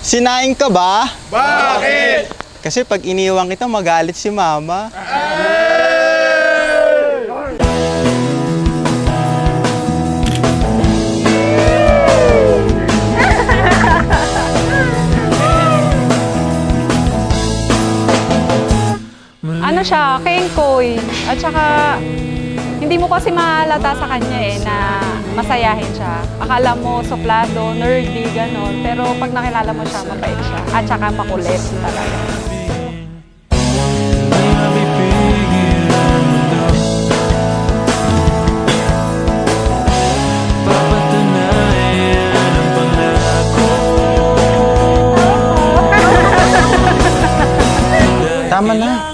Sinaing ka ba? Bakit? Kasi pag iniwan kita, magalit si mama. Ano siya, kengkoy. At saka, hindi mo kasi mahalata sa kanya na masayahin siya. Akala mo suplado, nerdy, ganon. Pero pag nakilala mo siya, mabait siya. At saka makulit talaga. Tama na.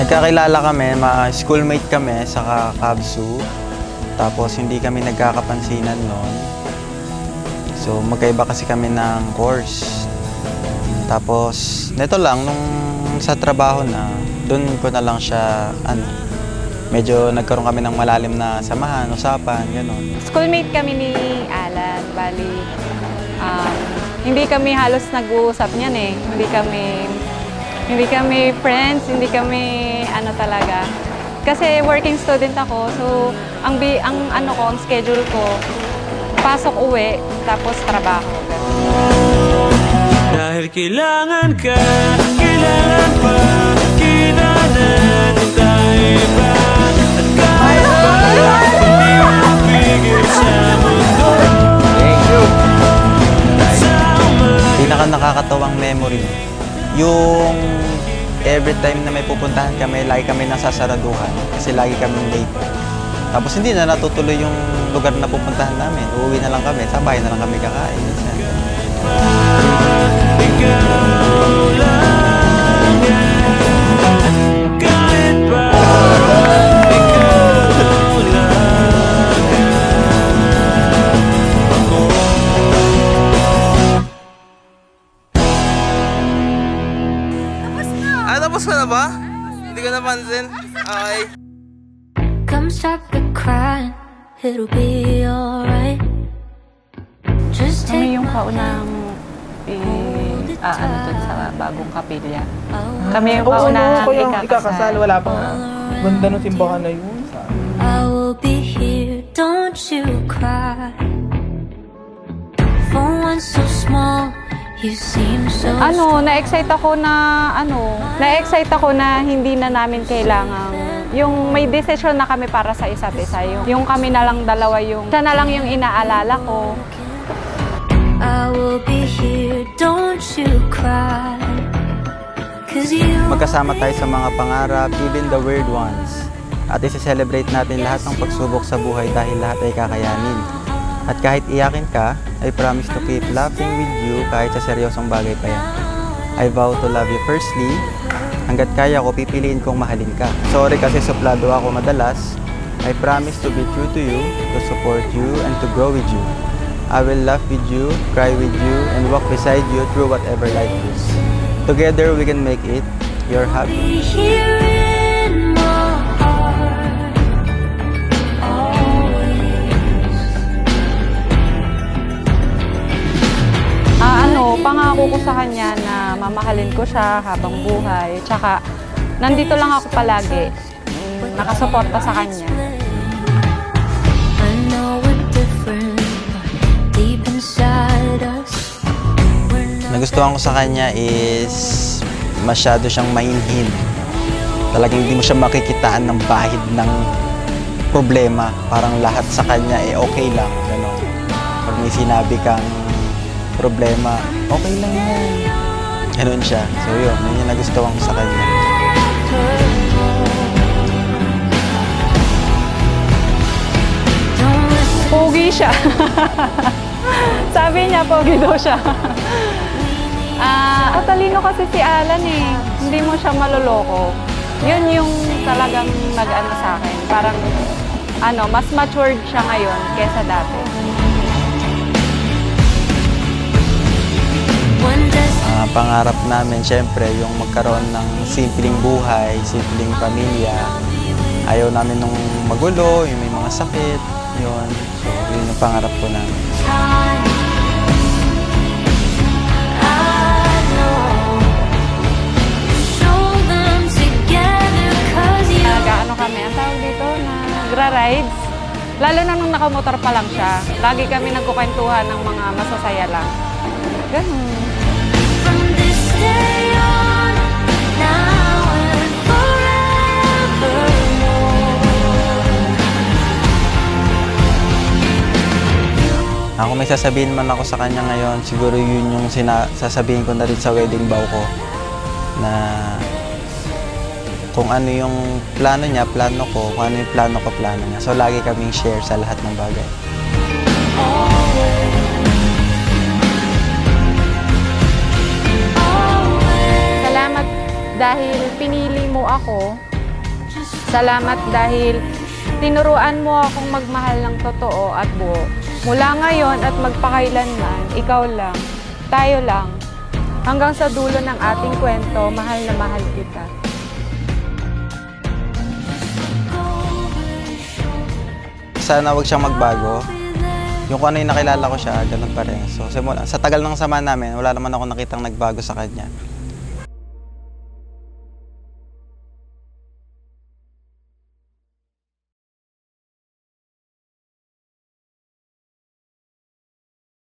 Nagkakilala kami, schoolmate kami sa Kabsu. Tapos hindi kami nagkakapansinan noon. So magkaiba kasi kami ng course. Tapos neto lang, nung sa trabaho na, doon ko na lang siya, medyo nagkaroon kami ng malalim na samahan, usapan, gano'n. Schoolmate kami ni Alan. Bali, hindi kami halos nag-uusap niyan eh. Hindi kami friends, hindi kami talaga. Kasi working student ako, so ang schedule ko, pasok uwi, tapos trabaho. Dahil kailangan ka, kailangan pa, kita natin tayo ba? At kahit pa, hindi mo mapigil sa mundo. Thank you! Pinaka nakakatawang memory, yung every time na may pupuntahan kami, lagi kami nasasaraduhan kasi lagi kami late. Tapos hindi na natutuloy yung lugar na pupuntahan namin. Uuwi na lang kami, sa bahay na lang kami kakain. Ikaw lang yan, kahit pa, ikaw lang ako. Tapos ka na ba? Hindi ko napansin. Okay. Come stop the crying, it'll be alright. Just Kami take yung my kaunang dun sa bagong kapilya. Kami yung Oo, kaunang ako yung ikakasal. Wala pa nga. Ganda ng simbahan na yun. I will be here, don't you cry. For one so small, you seem so na-excite ako na hindi na namin kailangang yung may decision na kami para sa isa't isa. Yung kami na lang dalawa siya na lang yung inaalala ko. I will be here, don't you cry. 'Cause you Magkasama tayo sa mga pangarap, even the weird ones. At isi-celebrate natin lahat ng pagsubok sa buhay dahil lahat ay kakayanin. At kahit iyakin ka, I promise to keep laughing with you kahit sa seryosong bagay pa yan. I vow to love you firstly. Hanggat kaya ko, pipiliin kong mahalin ka. Sorry kasi suplado ako madalas. I promise to be true to you, to support you, and to grow with you. I will laugh with you, cry with you, and walk beside you through whatever life is. Together we can make it. You're happy. be here in my heart, always. Pangako ko sa kanya na mamahalin ko siya habang buhay. Tsaka, nandito lang ako palagi. Nakasuporta sa kanya. I know we're different, but deep inside us, we're not. Nagustuhan ko sa kanya is masyado siyang mainhin. Talagang hindi mo siya makikitaan ng bahid ng problema. Parang lahat sa kanya okay lang. Ganon. Pag may sinabi kang problema, okay lang yan. Ganon siya. So yun yung nagustuhan ko sa kanya. Pogi siya. Sabi niya, pogi daw siya. Talino kasi si Alan eh. Hindi mo siya maloloko. Yun yung talagang nag-ano sa akin. Parang mas matured siya ngayon kesa dati. One does Pangarap namin, syempre, yung magkaroon ng simpleng buhay, simpleng pamilya. Ayaw namin nung magulo, yung may mga sakit, yun. So, yun yung pangarap ko namin. time. I know. Show them together 'cause you Nag-ano kami, ang tawag dito, nagra-rides. Lalo na nung nakamotor pa lang siya. Lagi kami nagkukwentuhan ng mga masasaya lang. Ganun. from this day on, now and forevermore. Kung may sasabihin man ako sa kanya ngayon, siguro yun yung sasabihin ko na rin sa wedding vow ko. Na kung ano yung plano niya, plano ko. Kung ano yung plano ko, plano niya. So, lagi kaming share sa lahat ng bagay. Salamat dahil pinili mo ako. Salamat dahil tinuruan mo akong magmahal ng totoo at buo. Mula ngayon at magpakailanman, ikaw lang, tayo lang. Hanggang sa dulo ng ating kwento, mahal na mahal kita. Sana wag siyang magbago. Yung kung ano yung nakilala ko siya, ganun pa rin. So, sa tagal ng sama namin, wala naman ako nakitang nagbago sa kanya.